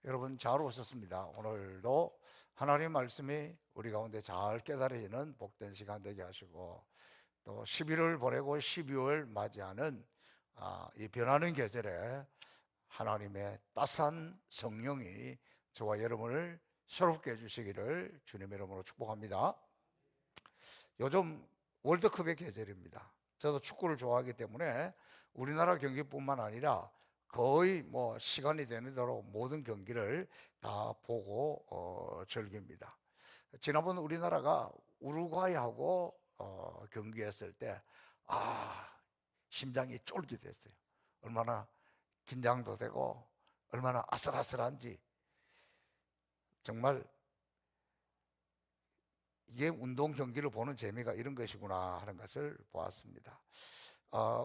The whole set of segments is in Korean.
여러분 잘 오셨습니다. 오늘도 하나님 말씀이 우리 가운데 잘 깨달아지는 복된 시간 되게 하시고, 또 11월 보내고 12월 맞이하는 이 변하는 계절에 하나님의 따스한 성령이 저와 여러분을 새롭게 해주시기를 주님의 이름으로 축복합니다. 요즘 월드컵의 계절입니다. 저도 축구를 좋아하기 때문에 우리나라 경기뿐만 아니라 거의 시간이 되는 대로 모든 경기를 다 보고 즐깁니다. 지난번 우리나라가 우루과이하고 경기했을 때 심장이 쫄깃했어요. 얼마나 긴장도 되고 얼마나 아슬아슬한지. 정말 이게 운동 경기를 보는 재미가 이런 것이구나 하는 것을 보았습니다.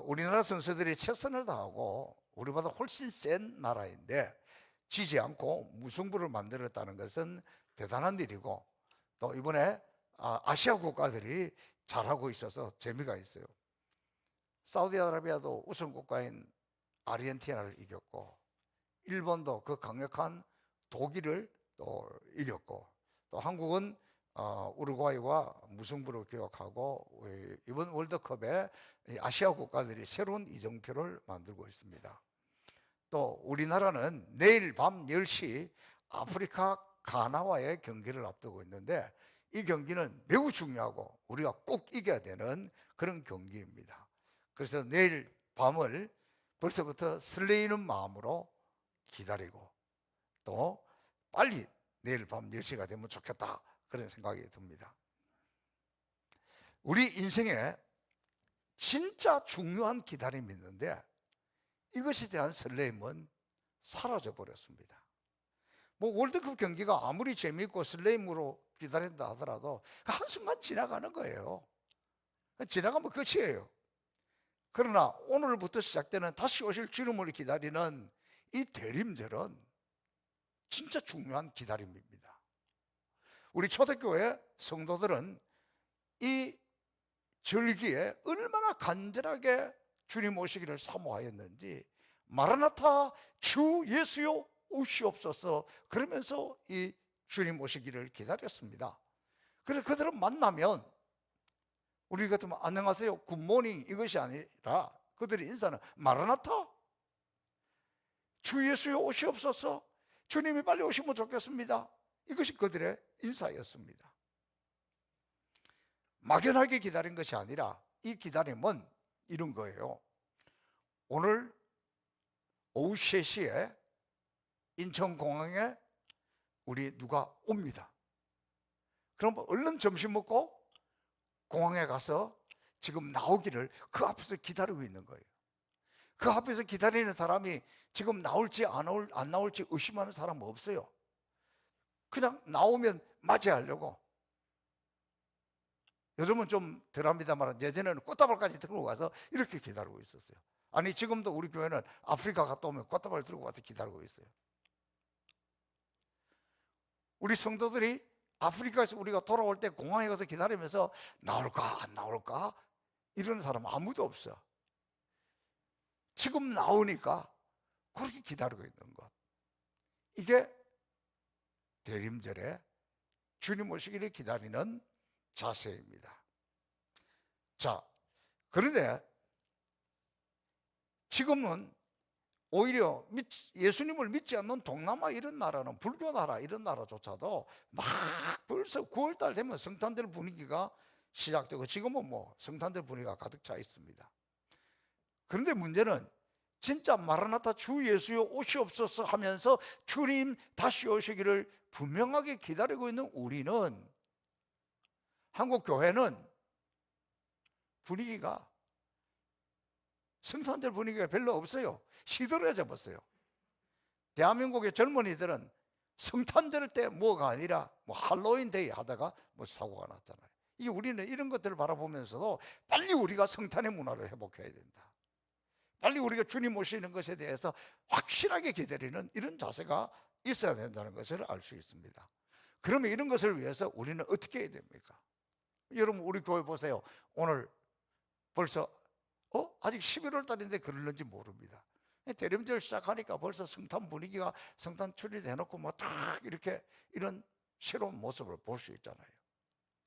우리나라 선수들이 최선을 다하고 우리보다 훨씬 센 나라인데 지지 않고 무승부를 만들었다는 것은 대단한 일이고, 또 이번에 아시아 국가들이 잘하고 있어서 재미가 있어요. 사우디아라비아도 우승 국가인 아르헨티나를 이겼고, 일본도 그 강력한 독일을 또 이겼고, 또 한국은 우루과이와 무승부를 기록하고 이번 월드컵에 아시아 국가들이 새로운 이정표를 만들고 있습니다. 또 우리나라는 내일 밤 10시 아프리카 가나와의 경기를 앞두고 있는데, 이 경기는 매우 중요하고 우리가 꼭 이겨야 되는 그런 경기입니다. 그래서 내일 밤을 벌써부터 설레이는 마음으로 기다리고, 또 빨리 내일 밤 10시가 되면 좋겠다 그런 생각이 듭니다. 우리 인생에 진짜 중요한 기다림이 있는데 이것에 대한 설레임은 사라져 버렸습니다. 월드컵 경기가 아무리 재미있고 설레임으로 기다린다 하더라도 한순간 지나가는 거예요. 지나가면 끝이에요. 그러나 오늘부터 시작되는 다시 오실 주님을 기다리는 이 대림절은 진짜 중요한 기다림입니다. 우리 초대교회 성도들은 이 절기에 얼마나 간절하게 주님 오시기를 사모하였는지, 마라나타 주 예수여 오시옵소서 그러면서 이 주님 오시기를 기다렸습니다. 그래서 그들을 만나면 우리 같으면 안녕하세요, 굿모닝 이것이 아니라 그들의 인사는 마라나타 주 예수여 오시옵소서, 주님이 빨리 오시면 좋겠습니다. 이것이 그들의 인사였습니다. 막연하게 기다린 것이 아니라 이 기다림은 이런 거예요. 오늘 오후 3시에 인천공항에 우리 누가 옵니다. 그럼 얼른 점심 먹고 공항에 가서 지금 나오기를 그 앞에서 기다리고 있는 거예요. 그 앞에서 기다리는 사람이 지금 나올지 안 나올지 의심하는 사람은 없어요. 그냥 나오면 맞이하려고. 요즘은 좀 덜합니다만 예전에는 꽃다발까지 들고 가서 이렇게 기다리고 있었어요. 아니, 지금도 우리 교회는 아프리카 갔다 오면 꽃다발 들고 가서 기다리고 있어요. 우리 성도들이 아프리카에서 우리가 돌아올 때 공항에 가서 기다리면서 나올까 안 나올까 이러는 사람 아무도 없어. 지금 나오니까 그렇게 기다리고 있는 것, 이게 대림절에 주님 오시기를 기다리는 자세입니다. 자, 그런데 지금은 오히려 예수님을 믿지 않는 동남아 이런 나라는, 불교 나라 이런 나라조차도 막 벌써 9월달 되면 성탄절 분위기가 시작되고, 지금은 성탄절 분위기가 가득 차 있습니다. 그런데 문제는 진짜 마라나타 주 예수여 오시옵소서 하면서 주님 다시 오시기를 분명하게 기다리고 있는 우리는, 한국 교회는 분위기가, 성탄절 분위기가 별로 없어요. 시들어져 버렸어요. 대한민국의 젊은이들은 성탄절 때 뭐가 아니라 할로윈 데이 하다가 사고가 났잖아요. 이게 우리는 이런 것들을 바라보면서도 빨리 우리가 성탄의 문화를 회복해야 된다. 빨리 우리가 주님 오시는 것에 대해서 확실하게 기다리는 이런 자세가 있어야 된다는 것을 알 수 있습니다. 그러면 이런 것을 위해서 우리는 어떻게 해야 됩니까? 여러분, 우리 교회 보세요. 오늘 벌써 아직 11월 달인데 그러는지 모릅니다. 대림절 시작하니까 벌써 성탄 분위기가, 성탄 트리 해놓고 뭐 딱 이렇게 이런 새로운 모습을 볼 수 있잖아요.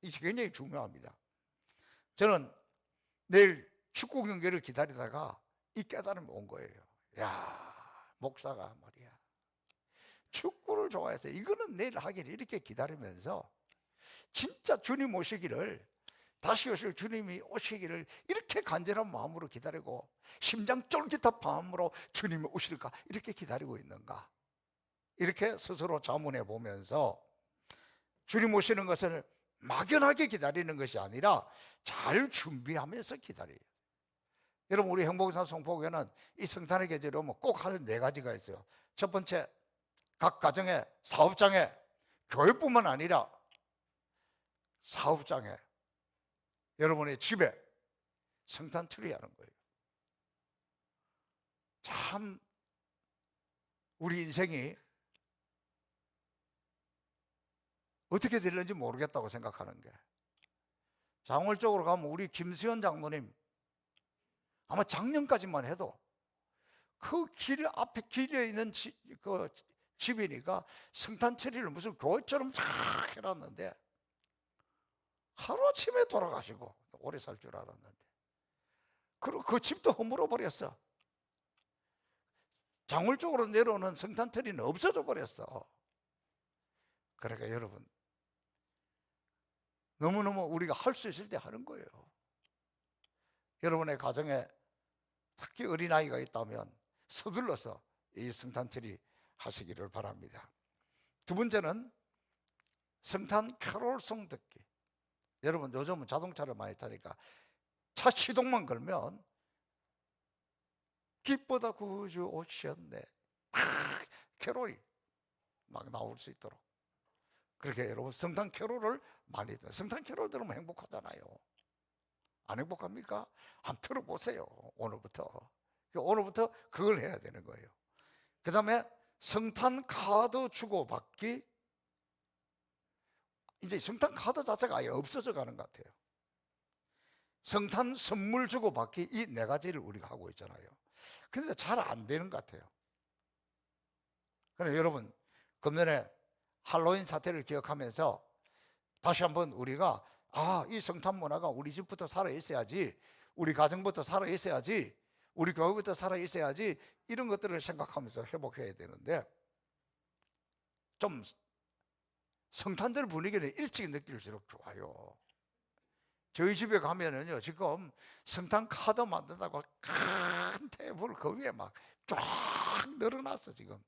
이게 굉장히 중요합니다. 저는 내일 축구 경기를 기다리다가 이 깨달음이 온 거예요. 야, 목사가 말이야, 축구를 좋아해서 이거는 내일 하기를 이렇게 기다리면서 진짜 주님 오시기를, 다시 오실 주님이 오시기를 이렇게 간절한 마음으로 기다리고 심장 쫄깃한 마음으로 주님이 오실까 이렇게 기다리고 있는가, 이렇게 스스로 자문해 보면서 주님 오시는 것을 막연하게 기다리는 것이 아니라 잘 준비하면서 기다려요. 여러분, 우리 행복산 성포교회는 이 성탄의 계절에 오면 꼭 하는 4가지가 있어요. 첫 번째, 각 가정에, 사업장에, 교회뿐만 아니라 사업장에, 여러분의 집에 성탄 트리 하는 거예요. 참 우리 인생이 어떻게 될는지 모르겠다고 생각하는 게, 장월적으로 가면 우리 김수현 장로님 아마 작년까지만 해도 그 길 앞에 길에 있는 그 집이니까 성탄 트리를 무슨 교회처럼 쫙 해놨는데 하루아침에 돌아가시고, 오래 살 줄 알았는데 그리고 그 집도 허물어 버렸어. 장울 쪽으로 내려오는 성탄 트리는 없어져 버렸어. 그러니까 여러분, 너무너무 우리가 할 수 있을 때 하는 거예요. 여러분의 가정에 특히 어린아이가 있다면 서둘러서 이 성탄 트리 하시기를 바랍니다. 두 번째는 성탄 캐롤송 듣기. 여러분, 요즘은 자동차를 많이 타니까 차 시동만 걸면 기쁘다 구주 오셨네, 캐롤이 막 나올 수 있도록, 그렇게 여러분 성탄 캐롤을 많이 들어요. 성탄 캐롤 들으면 행복하잖아요. 안 행복합니까? 한번 들어보세요. 오늘부터 그걸 해야 되는 거예요. 그 다음에 성탄 카드 주고받기. 이제 성탄 카드 자체가 아예 없어져 가는 것 같아요. 성탄 선물 주고받기, 이 4가지를 우리가 하고 있잖아요. 그런데 잘 안 되는 것 같아요. 그래서 여러분, 금년에 할로윈 사태를 기억하면서 다시 한번 우리가 이 성탄 문화가 우리 집부터 살아 있어야지, 우리 가정부터 살아 있어야지, 우리 교회부터 살아 있어야지, 이런 것들을 생각하면서 회복해야 되는데, 좀 성탄절 분위기는 일찍 느낄수록 좋아요. 저희 집에 가면은요, 지금 성탄 카드 만든다고 큰 테이블 그 위에 막 쫙 늘어났어. 지금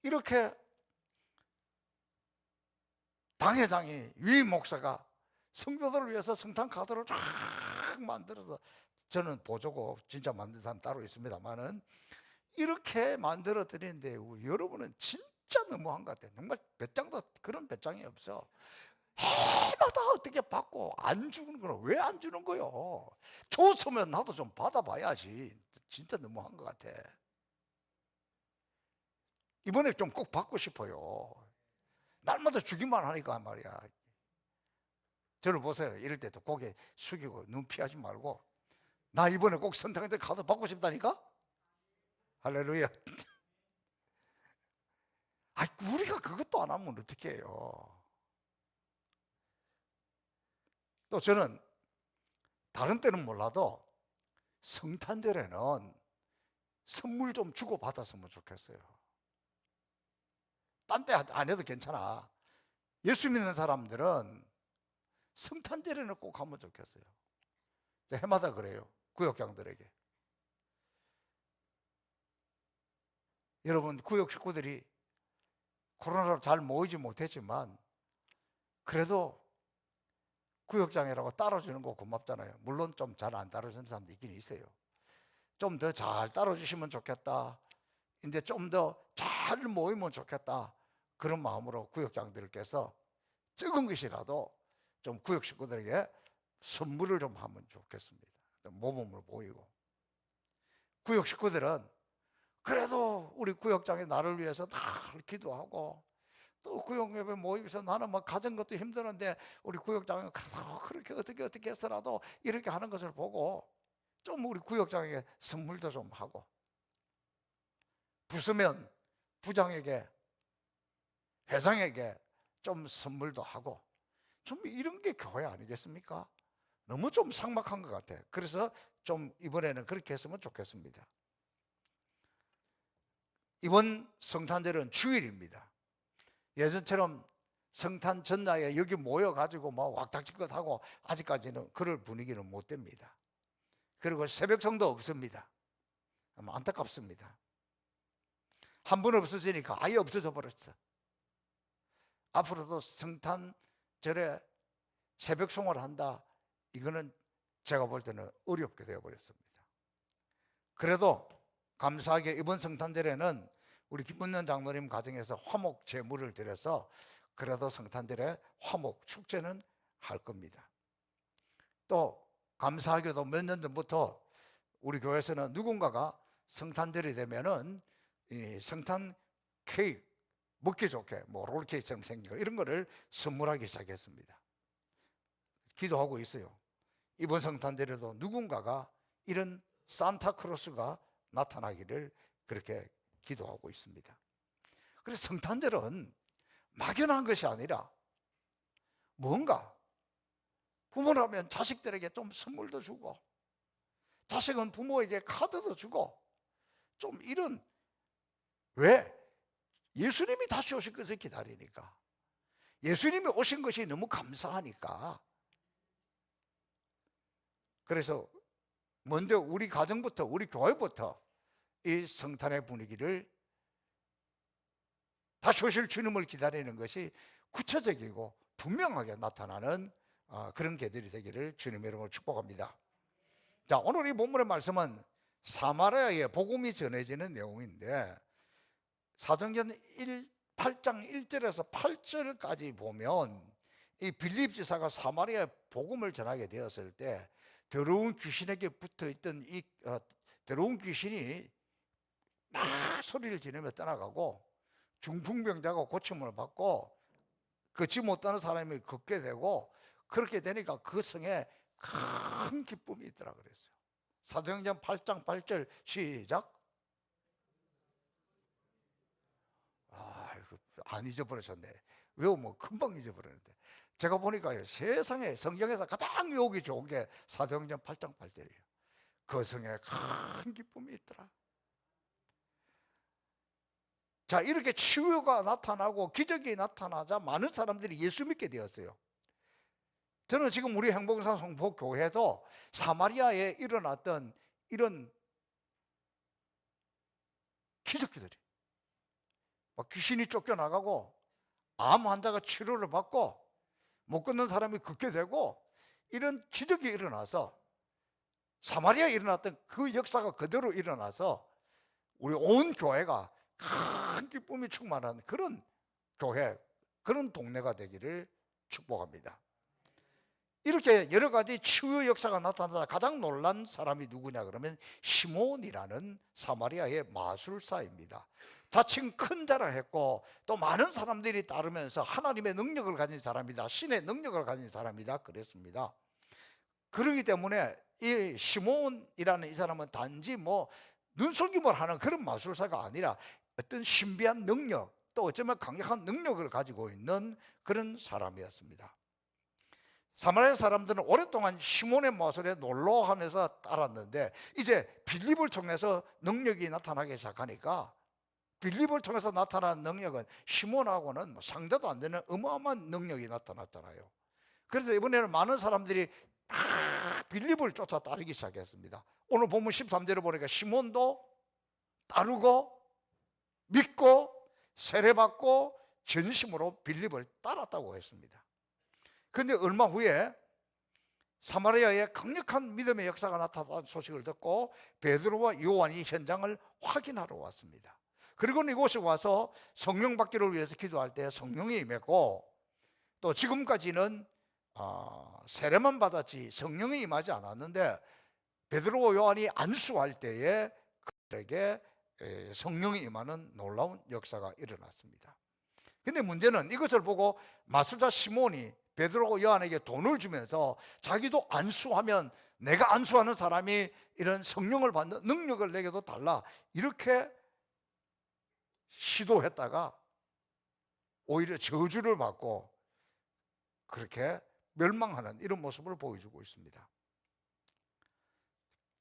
이렇게 당회장이, 위 목사가 성도들을 위해서 성탄 카드를 쫙 만들어서, 저는 보조고 진짜 만든 사람 따로 있습니다만은 이렇게 만들어 드리는데 여러분은 진짜 너무한 것 같아요. 정말 배짱도 그런 배짱이 없어. 해마다 어떻게 받고 안 주는 거는 왜 안 주는 거요? 줬으면 나도 좀 받아봐야지. 진짜 너무한 것 같아. 이번에 좀 꼭 받고 싶어요. 날마다 주기만 하니까 말이야. 저를 보세요. 이럴 때도 고개 숙이고 눈 피하지 말고, 나 이번에 꼭 성탄절 카드 받고 싶다니까? 할렐루야. 우리가 그것도 안 하면 어떻게 해요? 또 저는 다른 때는 몰라도 성탄절에는 선물 좀 주고 받았으면 좋겠어요. 딴 때 안 해도 괜찮아. 예수 믿는 사람들은 성탄절에는 꼭 하면 좋겠어요. 해마다 그래요. 구역장들에게. 여러분, 구역 식구들이 코로나로 잘 모이지 못했지만 그래도 구역장이라고 따라주는 거 고맙잖아요. 물론 좀 잘 안 따라주는 사람도 있긴 있어요. 좀 더 잘 따라주시면 좋겠다, 이제 좀 더 잘 모이면 좋겠다, 그런 마음으로 구역장들께서 적은 것이라도 좀 구역 식구들에게 선물을 좀 하면 좋겠습니다. 모범을 보이고. 구역 식구들은 그래도 우리 구역장이 나를 위해서 다 기도하고, 또 구역예배 모임에서 나는 뭐 가진 것도 힘드는데 우리 구역장은 그래도 그렇게 어떻게 해서라도 이렇게 하는 것을 보고 좀 우리 구역장에게 선물도 좀 하고, 부수면 부장에게, 회장에게 좀 선물도 하고, 좀 이런 게 교회 아니겠습니까? 너무 좀 삭막한 것 같아요. 그래서 좀 이번에는 그렇게 했으면 좋겠습니다. 이번 성탄절은 주일입니다. 예전처럼 성탄 전날에 여기 모여가지고 뭐 왁닥지껄 하고 아직까지는 그럴 분위기는 못 됩니다. 그리고 새벽성도 없습니다. 안타깝습니다. 한 번 없어지니까 아예 없어져 버렸어. 앞으로도 성탄절에 새벽송을 한다, 이거는 제가 볼 때는 어렵게 되어버렸습니다. 그래도 감사하게 이번 성탄절에는 우리 김문년 장로님 가정에서 화목 제물을 드려서 그래도 성탄절에 화목 축제는 할 겁니다. 또 감사하게도 몇 년 전부터 우리 교회에서는 누군가가 성탄절이 되면은 이 성탄 케이크, 먹기 좋게 뭐 롤케이크처럼 생긴 거, 이런 거를 선물하기 시작했습니다. 기도하고 있어요. 이번 성탄절에도 누군가가 이런 산타크로스가 나타나기를 그렇게 기도하고 있습니다. 그래서 성탄절은 막연한 것이 아니라 뭔가 부모라면 자식들에게 좀 선물도 주고, 자식은 부모에게 카드도 주고, 좀 이런, 왜? 예수님이 다시 오실 것을 기다리니까, 예수님이 오신 것이 너무 감사하니까. 그래서 먼저 우리 가정부터, 우리 교회부터 이 성탄의 분위기를, 다시 오실 주님을 기다리는 것이 구체적이고 분명하게 나타나는 그런 계절이 되기를 주님의 이름으로 축복합니다. 자, 오늘 이 본문의 말씀은 사마리아의 복음이 전해지는 내용인데, 사도행전 8장 1절에서 8절까지 보면 이 빌립 지사가 사마리아의 복음을 전하게 되었을 때 더러운 귀신에게 붙어있던 이 더러운 귀신이 막 소리를 지르며 떠나가고, 중풍병자가 고침을 받고 걷지 못하는 사람이 걷게 되고, 그렇게 되니까 그 성에 큰 기쁨이 있더라 그랬어요. 사도행전 8장 8절 시작. 안 잊어버리셨네. 외우면 금방 잊어버리는데, 제가 보니까 세상에 성경에서 가장 외우기 좋은 게 사도행전 8장 8절이에요. 그 성에 큰 기쁨이 있더라. 자, 이렇게 치유가 나타나고 기적이 나타나자 많은 사람들이 예수 믿게 되었어요. 저는 지금 우리 행복산 성포교회도 사마리아에 일어났던 이런 기적들이, 막 귀신이 쫓겨나가고 암 환자가 치료를 받고 못 걷는 사람이 걷게 되고, 이런 기적이 일어나서 사마리아에 일어났던 그 역사가 그대로 일어나서 우리 온 교회가 큰 기쁨이 충만한 그런 교회, 그런 동네가 되기를 축복합니다. 이렇게 여러 가지 치유 역사가 나타나자 가장 놀란 사람이 누구냐 그러면 시몬이라는 사마리아의 마술사입니다. 자칭 큰 자라 했고 또 많은 사람들이 따르면서 하나님의 능력을 가진 사람이다, 신의 능력을 가진 사람이다 그랬습니다. 그렇기 때문에 이 시몬이라는 이 사람은 단지 뭐 눈속임을 하는 그런 마술사가 아니라 어떤 신비한 능력, 또 어쩌면 강력한 능력을 가지고 있는 그런 사람이었습니다. 사마리아 사람들은 오랫동안 시몬의 마술에 놀러하면서 따랐는데, 이제 빌립을 통해서 능력이 나타나기 시작하니까, 빌립을 통해서 나타난 능력은 시몬하고는 상대도 안 되는 어마어마한 능력이 나타났잖아요. 그래서 이번에는 많은 사람들이 빌립을 쫓아 따르기 시작했습니다. 오늘 본문 13절을 보니까 시몬도 따르고 믿고 세례받고 전심으로 빌립을 따랐다고 했습니다. 그런데 얼마 후에 사마리아에 강력한 믿음의 역사가 나타난 소식을 듣고 베드로와 요한이 현장을 확인하러 왔습니다. 그리고 이곳에 와서 성령 받기를 위해서 기도할 때 성령이 임했고, 또 지금까지는 세례만 받았지 성령이 임하지 않았는데, 베드로와 요한이 안수할 때에 그들에게 성령이 임하는 놀라운 역사가 일어났습니다. 근데 문제는 이것을 보고 마술사 시몬이 베드로와 요한에게 돈을 주면서 자기도 안수하면 내가 안수하는 사람이 이런 성령을 받는 능력을 내게도 달라, 이렇게 시도했다가 오히려 저주를 받고 그렇게 멸망하는 이런 모습을 보여주고 있습니다.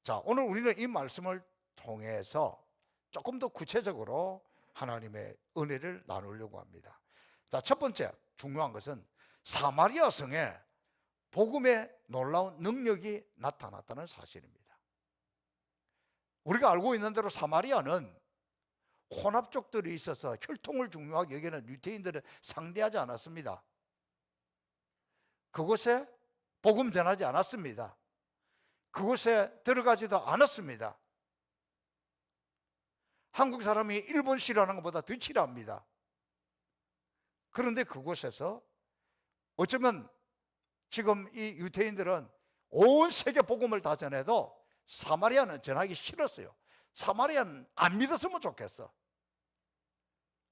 자, 오늘 우리는 이 말씀을 통해서 조금 더 구체적으로 하나님의 은혜를 나누려고 합니다. 자, 첫 번째 중요한 것은 사마리아 성에 복음의 놀라운 능력이 나타났다는 사실입니다. 우리가 알고 있는 대로 사마리아는 혼합족들이 있어서 혈통을 중요하게 여기는 유대인들을 상대하지 않았습니다. 그곳에 복음 전하지 않았습니다. 그곳에 들어가지도 않았습니다. 한국 사람이 일본 싫어하는 것보다 더 싫어합니다. 그런데 그곳에서 어쩌면 지금 이 유대인들은 온 세계 복음을 다 전해도 사마리아는 전하기 싫었어요. 사마리아는 안 믿었으면 좋겠어.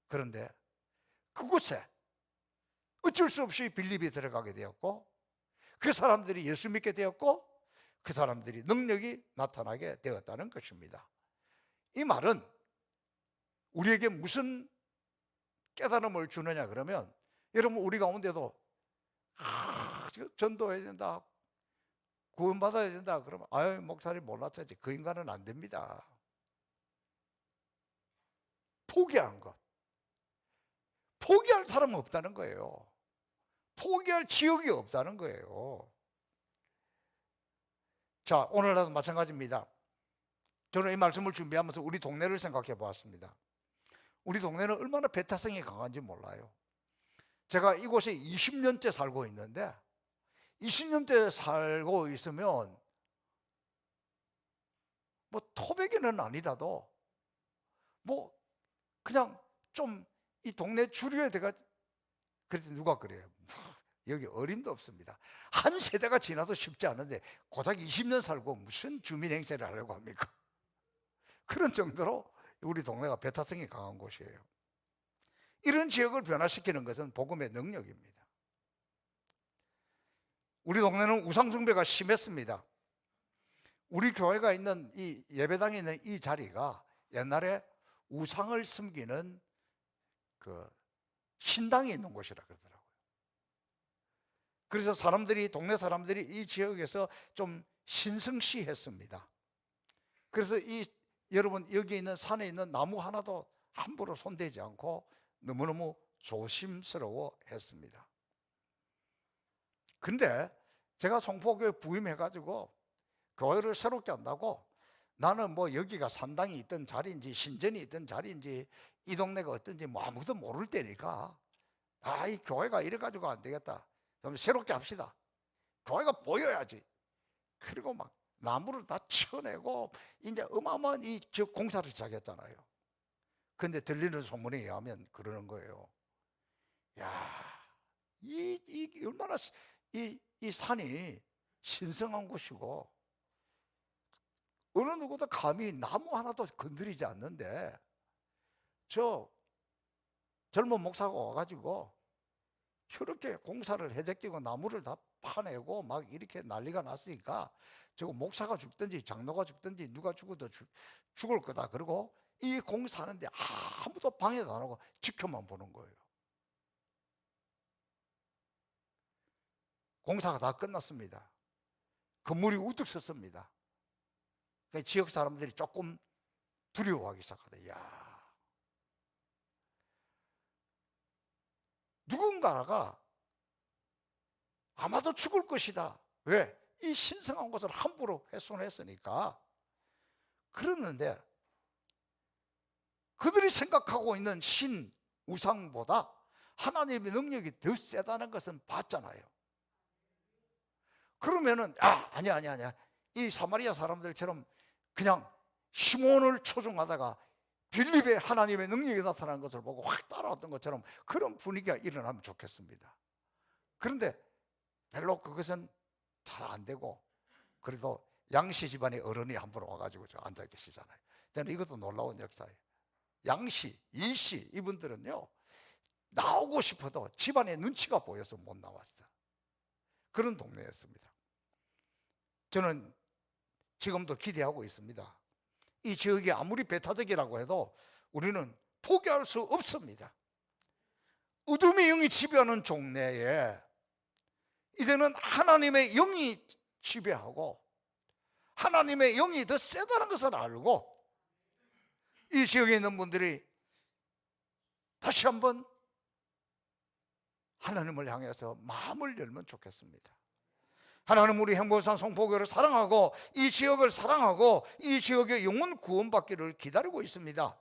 그런데 그곳에 어쩔 수 없이 빌립이 들어가게 되었고, 그 사람들이 예수 믿게 되었고, 그 사람들이 능력이 나타나게 되었다는 것입니다. 이 말은 우리에게 무슨 깨달음을 주느냐 그러면, 여러분 우리 가운데도 전도해야 된다, 구원받아야 된다 그러면 아유 목사님 몰랐지, 그 인간은 안 됩니다. 포기하는 것, 포기할 사람은 없다는 거예요. 포기할 지역이 없다는 거예요. 자, 오늘도 마찬가지입니다. 저는 이 말씀을 준비하면서 우리 동네를 생각해 보았습니다. 우리 동네는 얼마나 배타성이 강한지 몰라요. 제가 이곳에 20년째 살고 있는데 20년째 살고 있으면 뭐 토백이는 아니라도 뭐 그냥 좀 이 동네 주류에 내가, 그래도 누가 그래요? 여기 어림도 없습니다. 한 세대가 지나도 쉽지 않은데 고작 20년 살고 무슨 주민행세를 하려고 합니까? 그런 정도로 우리 동네가 배타성이 강한 곳이에요. 이런 지역을 변화시키는 것은 복음의 능력입니다. 우리 동네는 우상숭배가 심했습니다. 우리 교회가 있는 이 예배당에 있는 이 자리가 옛날에 우상을 섬기는 그 신당이 있는 곳이라 그러더라고요. 그래서 동네 사람들이 이 지역에서 좀 신성시했습니다. 그래서 여러분 여기 있는 산에 있는 나무 하나도 함부로 손대지 않고 너무너무 조심스러워 했습니다. 근데 제가 송포교회 부임해가지고 교회를 새롭게 한다고, 나는 뭐 여기가 산당이 있던 자리인지 신전이 있던 자리인지 이 동네가 어떤지 뭐 아무도 모를 때니까, 이 교회가 이래가지고 안 되겠다, 그럼 새롭게 합시다, 교회가 보여야지. 그리고 막 나무를 다 쳐내고 이제 어마어마한 이 지역 공사를 시작했잖아요. 근데 들리는 소문에 의하면 그러는 거예요. 야, 얼마나 이 산이 신성한 곳이고 어느 누구도 감히 나무 하나도 건드리지 않는데 저 젊은 목사가 와가지고 저렇게 공사를 해제끼고 나무를 다 파내고 막 이렇게 난리가 났으니까 저거 목사가 죽든지 장로가 죽든지 누가 죽어도 죽을 거다. 그리고 이 공사하는데 아무도 방해도 안 하고 지켜만 보는 거예요. 공사가 다 끝났습니다. 건물이 우뚝 섰습니다. 지역 사람들이 조금 두려워하기 시작하다. 야, 누군가가 아마도 죽을 것이다. 왜? 이 신성한 것을 함부로 훼손했으니까. 그랬는데 그들이 생각하고 있는 신 우상보다 하나님의 능력이 더 세다는 것은 봤잖아요. 그러면은 아니야 이 사마리아 사람들처럼 그냥 시몬을 초종하다가 빌립의 하나님의 능력이 나타나는 것을 보고 확 따라왔던 것처럼 그런 분위기가 일어나면 좋겠습니다. 그런데 별로 그것은 잘 안 되고, 그래도 양씨 집안의 어른이 한 분 와가지고 앉아 계시잖아요. 저는 이것도 놀라운 역사예요. 양씨, 이씨 이분들은요 나오고 싶어도 집안의 눈치가 보여서 못 나왔어. 그런 동네였습니다. 저는 지금도 기대하고 있습니다. 이 지역이 아무리 배타적이라고 해도 우리는 포기할 수 없습니다. 어둠의 영이 지배하는 종래에 이제는 하나님의 영이 지배하고 하나님의 영이 더 세다는 것을 알고 이 지역에 있는 분들이 다시 한번 하나님을 향해서 마음을 열면 좋겠습니다. 하나님, 우리 행복산 성포교를 사랑하고 이 지역을 사랑하고 이 지역의 영혼 구원받기를 기다리고 있습니다.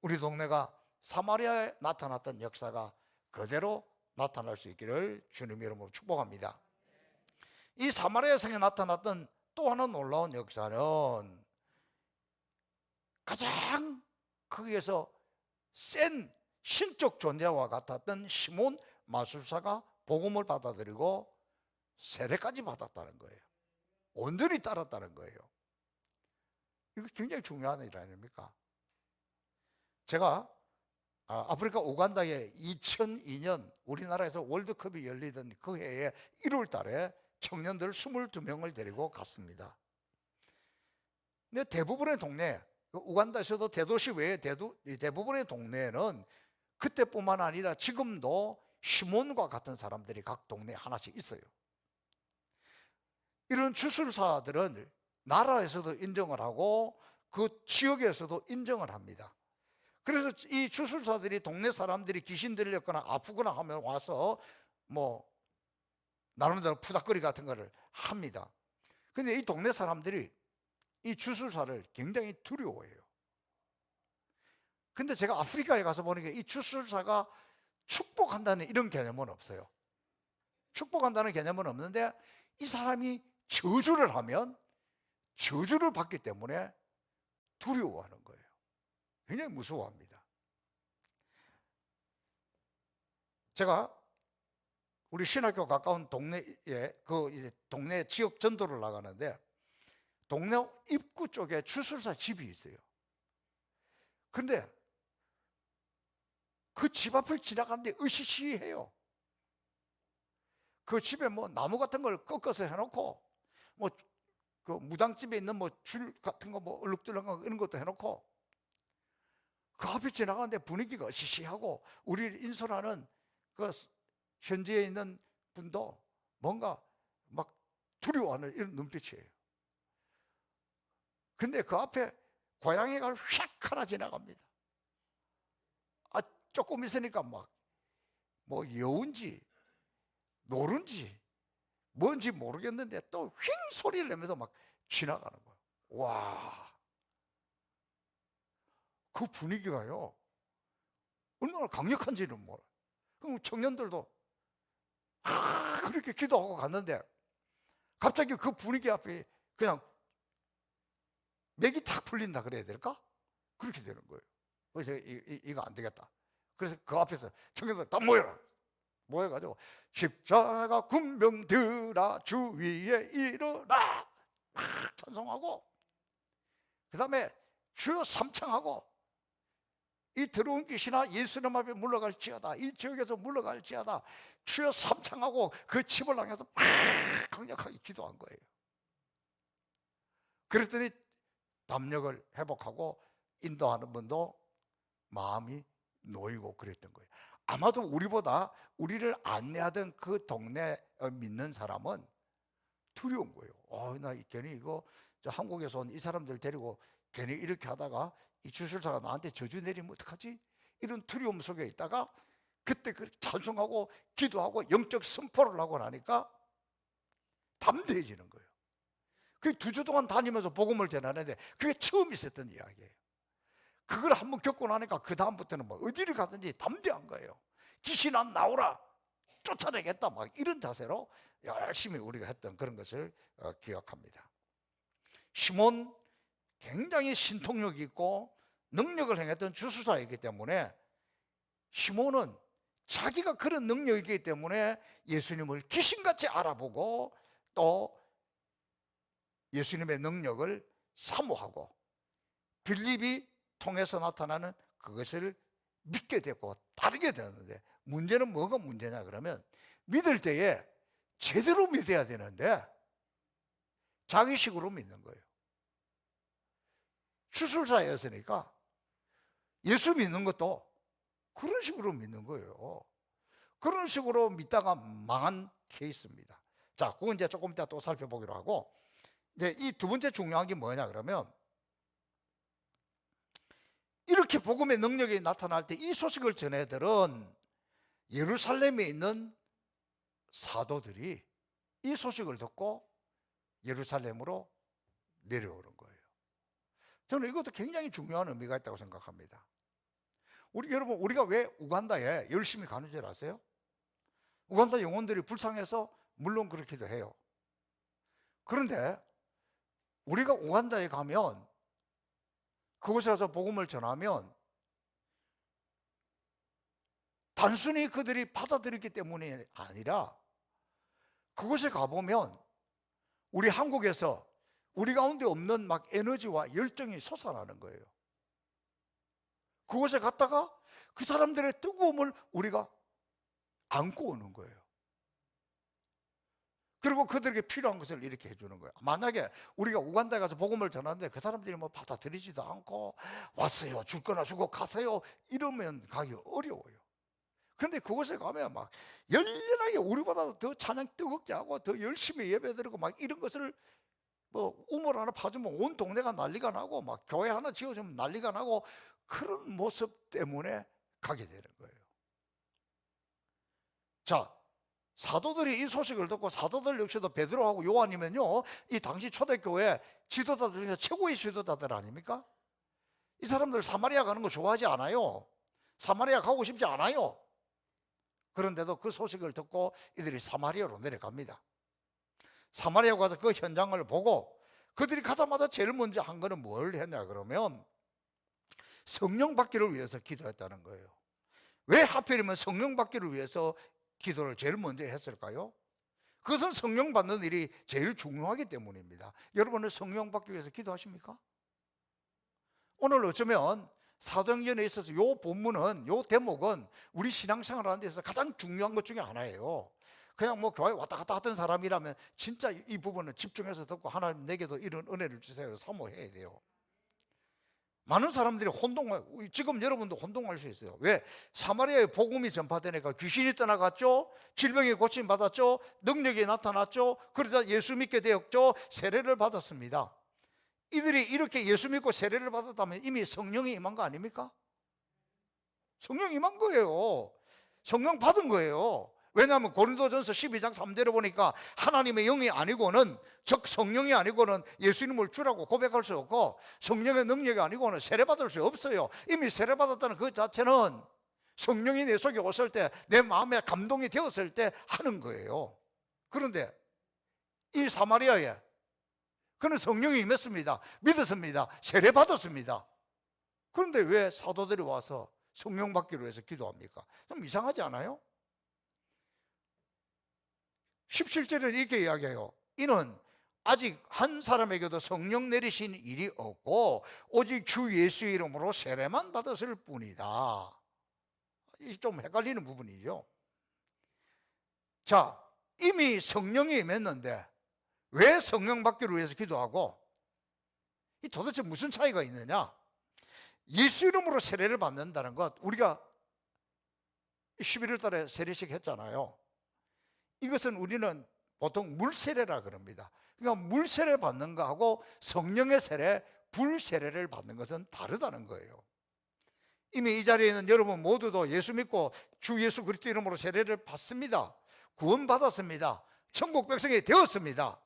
우리 동네가 사마리아에 나타났던 역사가 그대로 나타날 수 있기를 주님 이름으로 축복합니다. 이 사마리아 성에 나타났던 또 하나 놀라운 역사는 가장 거기에서 센 신적 존재와 같았던 시몬 마술사가 복음을 받아들이고 세례까지 받았다는 거예요. 온전히 따랐다는 거예요. 이거 굉장히 중요한 일 아닙니까? 제가 아프리카 우간다에 2002년 우리나라에서 월드컵이 열리던 그 해에 1월 달에 청년들 22명을 데리고 갔습니다. 근데 대부분의 동네, 우간다에서도 대도시 외에 대부분의 동네에는 그때뿐만 아니라 지금도 시몬과 같은 사람들이 각 동네에 하나씩 있어요. 이런 주술사들은 나라에서도 인정을 하고 그 지역에서도 인정을 합니다. 그래서 이 주술사들이 동네 사람들이 귀신 들렸거나 아프거나 하면 와서 뭐 나름대로 푸닥거리 같은 거를 합니다. 근데 이 동네 사람들이 이 주술사를 굉장히 두려워해요. 근데 제가 아프리카에 가서 보니까 이 주술사가 축복한다는 이런 개념은 없어요. 축복한다는 개념은 없는데 이 사람이 저주를 하면 저주를 받기 때문에 두려워하는 거예요. 굉장히 무서워합니다. 제가 우리 신학교 가까운 동네에 이제 동네 지역 전도를 나가는데 동네 입구 쪽에 주술사 집이 있어요. 그런데 그 집 앞을 지나가는데 으시시해요. 그 집에 뭐 나무 같은 걸 꺾어서 해놓고 뭐 그 무당집에 있는 뭐 줄 같은 거 뭐 얼룩덜룩한 이런 것도 해놓고 그 앞에 지나가는데 분위기가 으시시하고 우리를 인솔하는 그 현지에 있는 분도 뭔가 막 두려워하는 이런 눈빛이에요. 근데 그 앞에 고양이가 휙 하나 지나갑니다. 조금 있으니까 막 뭐 여운지 노른지 뭔지 모르겠는데 또 휙 소리를 내면서 막 지나가는 거예요. 와, 그 분위기가요 얼마나 강력한지는 몰라요. 그럼 청년들도 그렇게 기도하고 갔는데 갑자기 그 분위기 앞에 그냥 맥이 탁 풀린다 그래야 될까? 그렇게 되는 거예요. 그래서 이거 안 되겠다. 그래서 그 앞에서 청년들 다 모여가지고 십자가 군병들아 주 위에 일어나 막 찬송하고 그 다음에 주여 삼창하고 이 더러운 귀신아 예수님 앞에 물러갈지어다 이 지역에서 물러갈지어다 주여 삼창하고 그 집을 향해서 막 강력하게 기도한 거예요. 그랬더니 담력을 회복하고 인도하는 분도 마음이 놓이고 그랬던 거예요. 아마도 우리보다 우리를 안내하던 그 동네 믿는 사람은 두려운 거예요. 나 괜히 이거 한국에서 온 이 사람들 데리고 괜히 이렇게 하다가 이 주술사가 나한테 저주 내리면 어떡하지? 이런 두려움 속에 있다가 그때 그렇게 찬송하고 기도하고 영적 선포를 하고 나니까 담대해지는 거예요. 그 2주 동안 다니면서 복음을 전하는데 그게 처음 있었던 이야기예요. 그걸 한번 겪고 나니까 그 다음부터는 뭐 어디를 가든지 담대한 거예요. 귀신 안 나오라 쫓아내겠다 막 이런 자세로 열심히 우리가 했던 그런 것을 기억합니다. 시몬 굉장히 신통력이 있고 능력을 행했던 주술사이기 때문에 시몬은 자기가 그런 능력이기 때문에 예수님을 귀신같이 알아보고 또 예수님의 능력을 사모하고 빌립이 통해서 나타나는 그것을 믿게 되고 따르게 되는데 문제는 뭐가 문제냐 그러면 믿을 때에 제대로 믿어야 되는데 자기식으로 믿는 거예요. 주술사였으니까 예수 믿는 것도 그런 식으로 믿는 거예요. 그런 식으로 믿다가 망한 케이스입니다. 자, 그건 이제 조금 이따 또 살펴보기로 하고, 이제 이 두 번째 중요한 게 뭐냐 그러면, 이렇게 복음의 능력이 나타날 때 이 소식을 전해들은 예루살렘에 있는 사도들이 이 소식을 듣고 예루살렘으로 내려오는 거예요. 저는 이것도 굉장히 중요한 의미가 있다고 생각합니다. 여러분, 우리가 왜 우간다에 열심히 가는 줄 아세요? 우간다 영혼들이 불쌍해서 물론 그렇기도 해요. 그런데 우리가 우간다에 가면, 그곳에 가서 복음을 전하면 단순히 그들이 받아들였기 때문이 아니라, 그곳에 가보면 우리 한국에서 우리 가운데 없는 막 에너지와 열정이 솟아나는 거예요. 그곳에 갔다가 그 사람들의 뜨거움을 우리가 안고 오는 거예요. 그리고 그들에게 필요한 것을 이렇게 해주는 거예요. 만약에 우리가 우간다에 가서 복음을 전하는데 그 사람들이 뭐 받아들이지도 않고, 왔어요, 줄 거나 주고 가세요, 이러면 가기 어려워요. 그런데 그곳에 가면 막 열렬하게 우리보다 더 찬양 뜨겁게 하고 더 열심히 예배드리고 막 이런 것을, 뭐 우물 하나 파주면 온 동네가 난리가 나고, 막 교회 하나 지어주면 난리가 나고, 그런 모습 때문에 가게 되는 거예요. 자, 사도들이 이 소식을 듣고, 사도들 역시도 베드로하고 요한이면요, 이 당시 초대교회 지도자들 중에 최고의 지도자들 아닙니까? 이 사람들 사마리아 가는 거 좋아하지 않아요. 사마리아 가고 싶지 않아요. 그런데도 그 소식을 듣고 이들이 사마리아로 내려갑니다. 사마리아 가서 그 현장을 보고 그들이 가자마자 제일 먼저 한 거는 뭘 했냐 그러면, 성령 받기를 위해서 기도했다는 거예요. 왜 하필이면 성령 받기를 위해서 기도를 제일 먼저 했을까요? 그것은 성령 받는 일이 제일 중요하기 때문입니다. 여러분은 성령 받기 위해서 기도하십니까? 오늘 어쩌면 사도행전에 있어서 이 본문은, 이 대목은 우리 신앙생활 하는 데서 가장 중요한 것 중에 하나예요. 그냥 뭐 교회 왔다 갔다 하던 사람이라면 진짜 이 부분을 집중해서 듣고, 하나님 내게도 이런 은혜를 주세요, 사모해야 돼요. 많은 사람들이 지금 여러분도 혼동할 수 있어요. 왜? 사마리아의 복음이 전파되니까 귀신이 떠나갔죠, 질병이 고침받았죠, 능력이 나타났죠, 그러자 예수 믿게 되었죠, 세례를 받았습니다. 이들이 이렇게 예수 믿고 세례를 받았다면 이미 성령이 임한 거 아닙니까? 성령이 임한 거예요. 성령 받은 거예요. 왜냐하면 고린도전서 12장 3절에 보니까 하나님의 영이 아니고는, 즉 성령이 아니고는 예수님을 주라고 고백할 수 없고, 성령의 능력이 아니고는 세례받을 수 없어요. 이미 세례받았다는 그 자체는 성령이 내 속에 왔을 때, 내 마음에 감동이 되었을 때 하는 거예요. 그런데 이 사마리아에 그는 성령이 임했습니다. 믿었습니다. 세례받았습니다. 그런데 왜 사도들이 와서 성령 받기로 해서 기도합니까? 좀 이상하지 않아요? 17절에 이렇게 이야기해요. 이는 아직 한 사람에게도 성령 내리신 일이 없고 오직 주 예수 이름으로 세례만 받았을 뿐이다. 좀 헷갈리는 부분이죠. 자, 이미 성령이 임했는데 왜 성령 받기를 위해서 기도하고, 이 도대체 무슨 차이가 있느냐? 예수 이름으로 세례를 받는다는 것, 우리가 11월 달에 세례식 했잖아요. 이것은 우리는 보통 물세례라 그럽니다. 그러니까 물세례 받는 거하고 성령의 세례, 불세례를 받는 것은 다르다는 거예요. 이미 이 자리에 있는 여러분 모두도 예수 믿고 주 예수 그리스도 이름으로 세례를 받습니다. 구원받았습니다. 천국 백성이 되었습니다.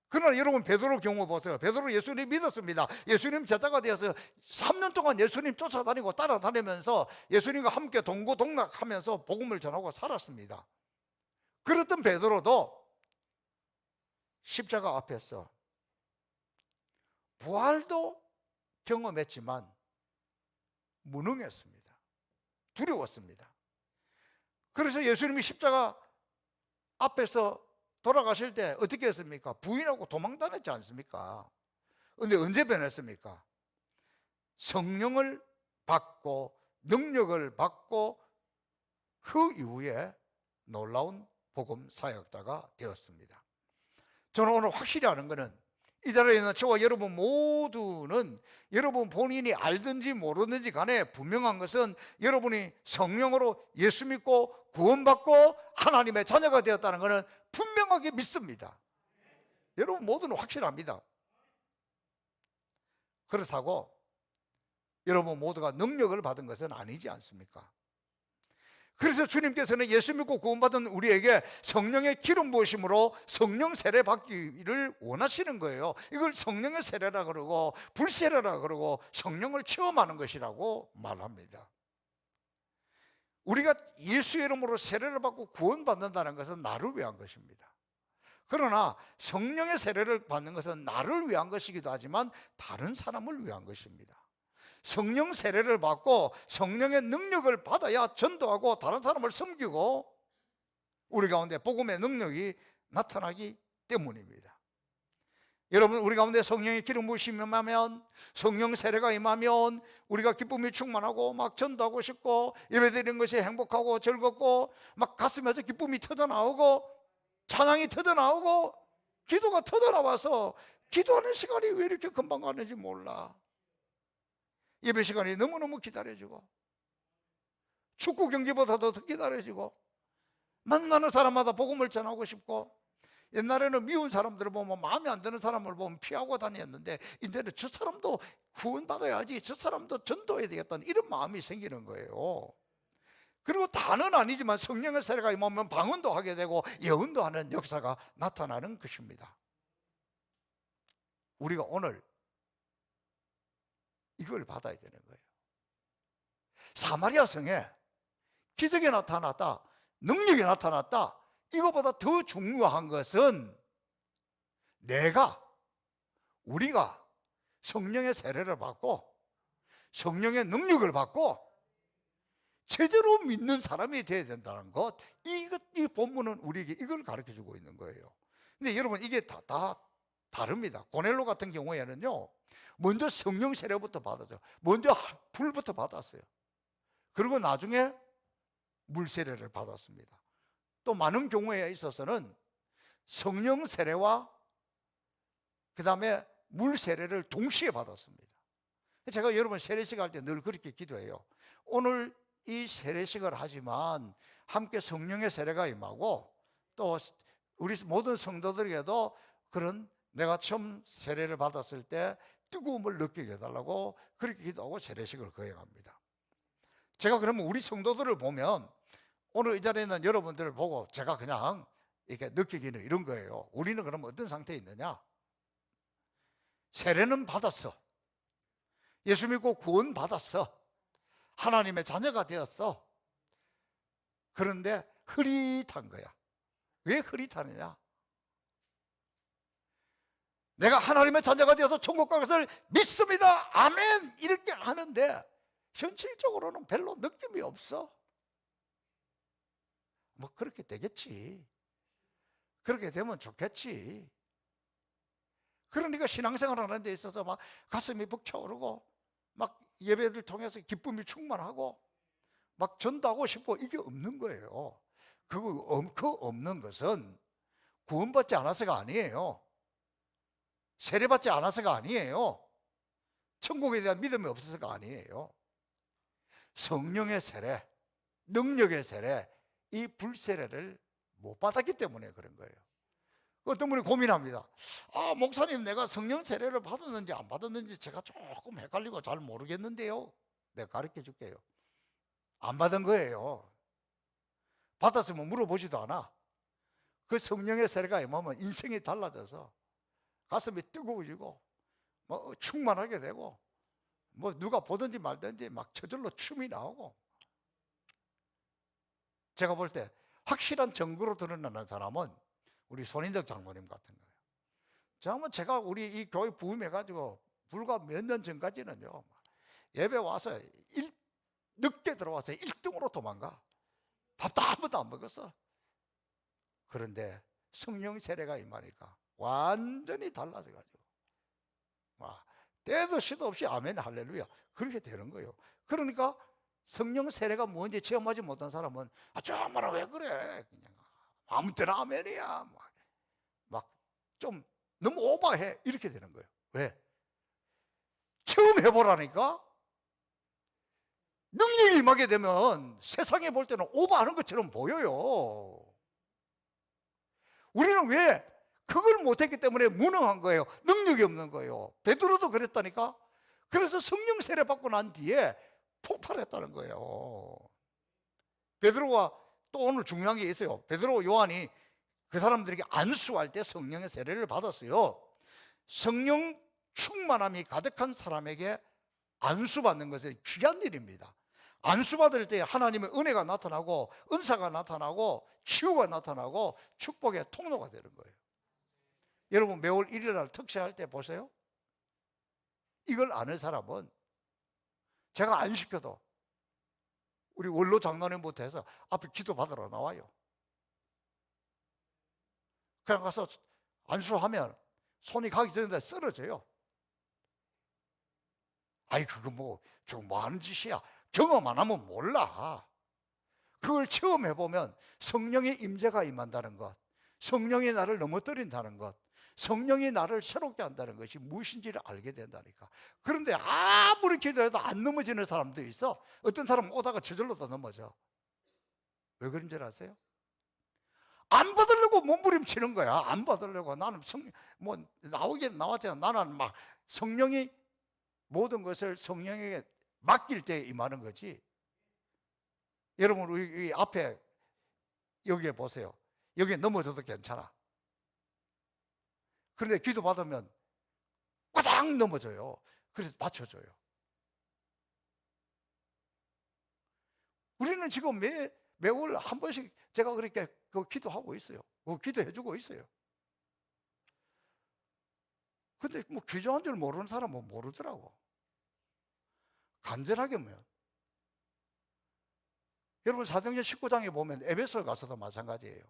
그러나 여러분 베드로 경우 보세요. 베드로 예수님 믿었습니다. 예수님 제자가 되어서 3년 동안 예수님 쫓아다니고 따라다니면서 예수님과 함께 동고동락하면서 복음을 전하고 살았습니다. 그랬던 베드로도 십자가 앞에서 부활도 경험했지만 무능했습니다. 두려웠습니다. 그래서 예수님이 십자가 앞에서 돌아가실 때 어떻게 했습니까? 부인하고 도망 다녔지 않습니까? 그런데 언제 변했습니까? 성령을 받고 능력을 받고 그 이후에 놀라운 복음 사역자가 되었습니다. 저는 오늘 확실히 아는 것은 이 자리에 있는 저와 여러분 모두는 여러분 본인이 알든지 모르든지 간에 분명한 것은 여러분이 성령으로 예수 믿고 구원받고 하나님의 자녀가 되었다는 것은 분명하게 믿습니다. 여러분 모두는 확실합니다. 그렇다고 여러분 모두가 능력을 받은 것은 아니지 않습니까? 그래서 주님께서는 예수 믿고 구원받은 우리에게 성령의 기름 부으심으로 성령 세례 받기를 원하시는 거예요. 이걸 성령의 세례라 그러고 불세례라 그러고 성령을 체험하는 것이라고 말합니다. 우리가 예수 이름으로 세례를 받고 구원받는다는 것은 나를 위한 것입니다. 그러나 성령의 세례를 받는 것은 나를 위한 것이기도 하지만 다른 사람을 위한 것입니다. 성령 세례를 받고 성령의 능력을 받아야 전도하고 다른 사람을 섬기고 우리 가운데 복음의 능력이 나타나기 때문입니다. 여러분, 우리 가운데 성령의 기름 부으심이 임하면, 성령 세례가 임하면 우리가 기쁨이 충만하고 막 전도하고 싶고 예배드리는 것이 행복하고 즐겁고 막 가슴에서 기쁨이 터져나오고 찬양이 터져나오고 기도가 터져나와서 기도하는 시간이 왜 이렇게 금방 가는지 몰라. 예배 시간이 너무너무 기다려지고 축구 경기보다도 더 기다려지고 만나는 사람마다 복음을 전하고 싶고 옛날에는 미운 사람들을 보면 마음에 안 드는 사람을 보면 피하고 다녔는데 이제는 저 사람도 구원받아야지, 저 사람도 전도해야 되겠다는 이런 마음이 생기는 거예요. 그리고 다는 아니지만 성령의 세례가 임하면 방언도 하게 되고 예언도 하는 역사가 나타나는 것입니다. 우리가 오늘 이걸 받아야 되는 거예요. 사마리아 성에 기적이 나타났다, 능력이 나타났다, 이거보다 더 중요한 것은 우리가 성령의 세례를 받고 성령의 능력을 받고 제대로 믿는 사람이 되어야 된다는 것, 이 본문은 우리에게 이걸 가르쳐 주고 있는 거예요. 근데 여러분, 이게 다 다릅니다. 고넬로 같은 경우에는요, 먼저 성령 세례부터 받았죠. 먼저 불부터 받았어요. 그리고 나중에 물 세례를 받았습니다. 또 많은 경우에 있어서는 성령 세례와 그 다음에 물 세례를 동시에 받았습니다. 제가 여러분 세례식 할 때 늘 그렇게 기도해요. 오늘 이 세례식을 하지만 함께 성령의 세례가 임하고 또 우리 모든 성도들에게도 그런 내가 처음 세례를 받았을 때 뜨거움을 느끼게 해달라고 그렇게 기도하고 세례식을 거행합니다. 제가 그러면 우리 성도들을 보면 오늘 이 자리에 있는 여러분들을 보고 제가 그냥 이렇게 느끼기는 이런 거예요. 우리는 그러면 어떤 상태에 있느냐? 세례는 받았어. 예수 믿고 구원 받았어. 하나님의 자녀가 되었어. 그런데 흐릿한 거야. 왜 흐릿하느냐? 내가 하나님의 자녀가 되어서 천국 갈 것을 믿습니다, 아멘, 이렇게 하는데 현실적으로는 별로 느낌이 없어. 뭐 그렇게 되겠지, 그렇게 되면 좋겠지. 그러니까 신앙생활 하는 데 있어서 막 가슴이 벅차오르고 막 예배를 통해서 기쁨이 충만하고 막 전도하고 싶고 이게 없는 거예요. 그 없는 것은 구원받지 않아서가 아니에요. 세례받지 않아서가 아니에요. 천국에 대한 믿음이 없어서가 아니에요. 성령의 세례, 능력의 세례, 이 불세례를 못 받았기 때문에 그런 거예요. 어떤 분이 고민합니다. 아, 목사님, 내가 성령 세례를 받았는지 안 받았는지 제가 조금 헷갈리고 잘 모르겠는데요. 내가 가르쳐 줄게요. 안 받은 거예요. 받았으면 물어보지도 않아. 그 성령의 세례가 임하면 인생이 달라져서 가슴이 뜨거워지고 뭐 충만하게 되고 뭐 누가 보든지 말든지 막 저절로 춤이 나오고, 제가 볼 때 확실한 증거로 드러나는 사람은 우리 손인덕 장로님 같은 거예요. 제가 우리 이 교회 부임해가지고 불과 몇 년 전까지는요, 예배 와서 늦게 들어와서 1등으로 도망가. 밥도 한 번도 안 먹었어. 그런데 성령 세례가 임하니까 완전히 달라져가지고 와, 때도 시도 없이 아멘 할렐루야 그렇게 되는 거예요. 그러니까 성령 세례가 뭔지 체험하지 못한 사람은 정말 왜 그래, 그냥 아무 때나 아멘이야, 막 좀 너무 오버해. 이렇게 되는 거예요. 왜? 처음 해보라니까. 능력이 임하게 되면 세상에 볼 때는 오버하는 것처럼 보여요. 우리는 왜? 그걸 못했기 때문에 무능한 거예요. 능력이 없는 거예요. 베드로도 그랬다니까. 그래서 성령 세례 받고 난 뒤에 폭발했다는 거예요. 베드로가 또 오늘 중요한 게 있어요. 베드로, 요한이 그 사람들에게 안수할 때 성령의 세례를 받았어요. 성령 충만함이 가득한 사람에게 안수받는 것은 귀한 일입니다. 안수받을 때 하나님의 은혜가 나타나고 은사가 나타나고 치유가 나타나고 축복의 통로가 되는 거예요. 여러분, 매월 1일 날 특세할 때 보세요. 이걸 아는 사람은 제가 안 시켜도 우리 원로 장로님부터 해서 앞에 기도 받으러 나와요. 그냥 가서 안수하면 손이 가기 전에 쓰러져요. 아이, 그거 뭐 하는 짓이야. 경험 안 하면 몰라. 그걸 처음 해보면 성령의 임재가 임한다는 것, 성령이 나를 넘어뜨린다는 것, 성령이 나를 새롭게 한다는 것이 무엇인지를 알게 된다니까. 그런데 아무리 기도해도 안 넘어지는 사람도 있어. 어떤 사람은 오다가 저절로 도 넘어져. 왜 그런 줄 아세요? 안 받으려고 몸부림치는 거야. 안 받으려고. 나는 나오긴 나왔잖아. 나는 막 성령이 모든 것을 성령에게 맡길 때 임하는 거지. 여러분, 우리 앞에 여기에 보세요. 여기에 넘어져도 괜찮아. 그런데 기도 받으면 꽈당 넘어져요. 그래서 받쳐줘요. 우리는 지금 매월 한 번씩 제가 그렇게 기도하고 있어요. 기도해주고 있어요. 근데 기도한 줄 모르는 사람은 모르더라고. 간절하게 하면. 여러분, 사도행전 19장에 보면 에베소에 가서도 마찬가지예요.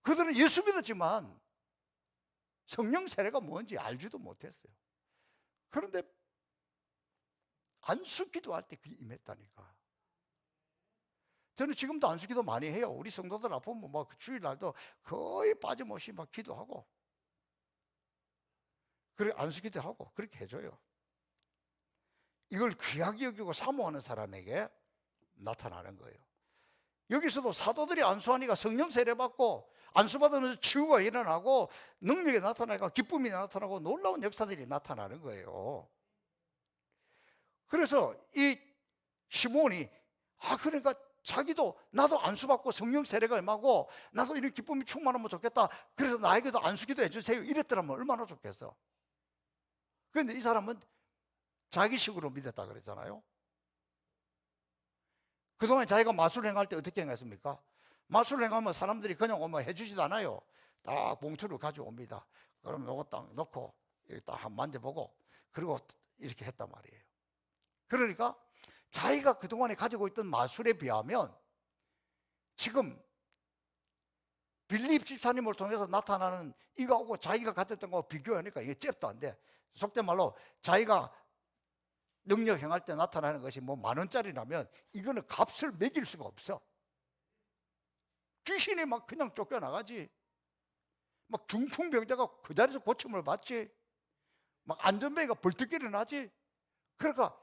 그들은 예수 믿었지만 성령 세례가 뭔지 알지도 못했어요. 그런데 안수 기도할 때 임했다니까. 저는 지금도 안수 기도 많이 해요. 우리 성도들 아프면 주일날도 거의 빠짐없이 기도하고, 그래 안수 기도하고 그렇게 해줘요. 이걸 귀하게 여기고 사모하는 사람에게 나타나는 거예요. 여기서도 사도들이 안수하니까 성령 세례 받고 안수받으면서 치유가 일어나고 능력이 나타나고 기쁨이 나타나고 놀라운 역사들이 나타나는 거예요. 그래서 이 시몬이 그러니까 자기도 나도 안수받고 성령 세례가 임하고 나도 이런 기쁨이 충만하면 좋겠다. 그래서 나에게도 안수기도 해주세요. 이랬더라면 얼마나 좋겠어. 그런데 이 사람은 자기식으로 믿었다 그랬잖아요. 그동안 자기가 마술을 행할 때 어떻게 행했습니까? 마술을 행하면 사람들이 그냥 오면 해주지도 않아요. 딱 봉투를 가져옵니다. 그럼 이거 딱 넣고 딱 한 만져보고 그리고 이렇게 했단 말이에요. 그러니까 자기가 그동안에 가지고 있던 마술에 비하면 지금 빌립 집사님을 통해서 나타나는 이거하고 자기가 가졌던 거 비교하니까 이게 잽도 안 돼. 속된 말로 자기가 능력 행할 때 나타나는 것이 10,000원짜리라면 이거는 값을 매길 수가 없어. 귀신이 그냥 쫓겨나가지. 중풍병자가 그 자리에서 고침을 받지. 안전뱅이가 벌떡 일어나지. 그러니까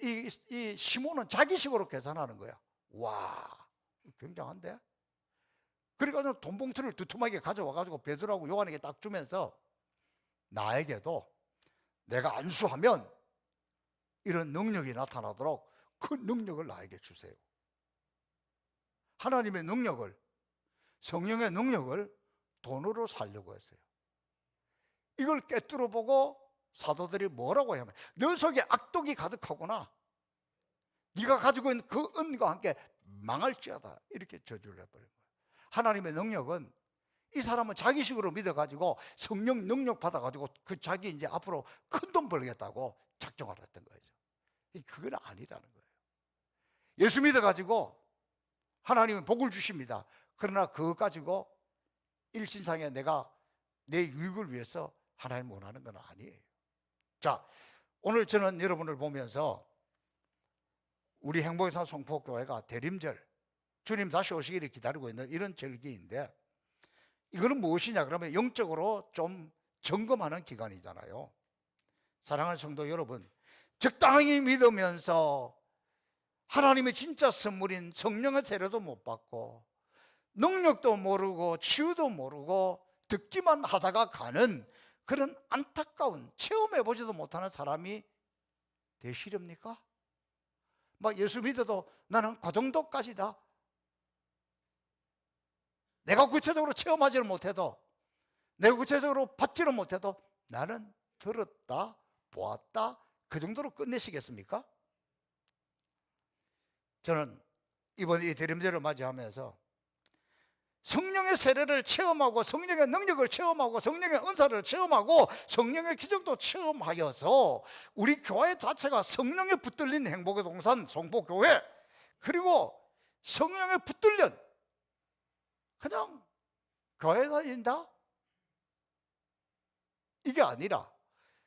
이 시몬은 자기식으로 계산하는 거야. 와, 굉장한데? 그러니까 돈 봉투를 두툼하게 가져와가지고 베드로하고 요한에게 딱 주면서 나에게도 내가 안수하면 이런 능력이 나타나도록 그 능력을 나에게 주세요. 하나님의 능력을, 성령의 능력을 돈으로 살려고 했어요. 이걸 꿰뚫어 보고 사도들이 뭐라고 하냐면 너 속에 악독이 가득하구나. 네가 가지고 있는 그 은과 함께 망할지어다. 이렇게 저주를 해버린 거예요. 하나님의 능력은 이 사람은 자기식으로 믿어가지고 성령 능력 받아가지고 자기 이제 앞으로 큰 돈 벌겠다고 작정을 했던 거죠. 그건 아니라는 거예요. 예수 믿어가지고 하나님은 복을 주십니다. 그러나 그거 가지고 일신상에 내가 내 유익을 위해서 하나님 원하는 건 아니에요. 자, 오늘 저는 여러분을 보면서 우리 행복의산 성포교회가 대림절 주님 다시 오시기를 기다리고 있는 이런 절기인데, 이거는 무엇이냐 그러면 영적으로 좀 점검하는 기간이잖아요. 사랑하는 성도 여러분, 적당히 믿으면서 하나님의 진짜 선물인 성령의 세례도 못 받고 능력도 모르고 치유도 모르고 듣기만 하다가 가는 그런 안타까운, 체험해보지도 못하는 사람이 되시렵니까? 막 예수 믿어도 나는 그 정도까지다, 내가 구체적으로 체험하지를 못해도, 내가 구체적으로 받지를 못해도 나는 들었다 보았다 그 정도로 끝내시겠습니까? 저는 이번 이 대림절을 맞이하면서 성령의 세례를 체험하고 성령의 능력을 체험하고 성령의 은사를 체험하고 성령의 기적도 체험하여서 우리 교회 자체가 성령에 붙들린 행복의 동산 송포교회, 그리고 성령에 붙들린 그냥 교회 다닌다? 이게 아니라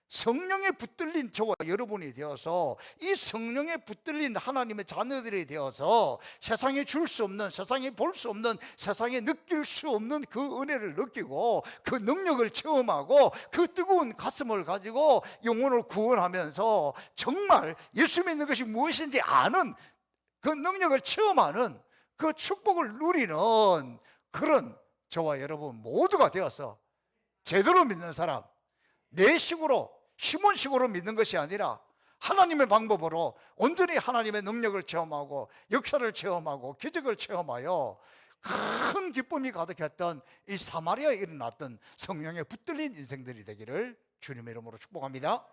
성령에 붙들린 저와 여러분이 되어서 이 성령에 붙들린 하나님의 자녀들이 되어서 세상에 줄 수 없는, 세상에 볼 수 없는, 세상에 느낄 수 없는 그 은혜를 느끼고 그 능력을 체험하고 그 뜨거운 가슴을 가지고 영혼을 구원하면서 정말 예수 믿는 것이 무엇인지 아는 그 능력을 체험하는 그 축복을 누리는 그런 저와 여러분 모두가 되어서 제대로 믿는 사람, 내 식으로 시몬식으로 믿는 것이 아니라 하나님의 방법으로 온전히 하나님의 능력을 체험하고 역사를 체험하고 기적을 체험하여 큰 기쁨이 가득했던 이 사마리아에 일어났던 성령에 붙들린 인생들이 되기를 주님의 이름으로 축복합니다.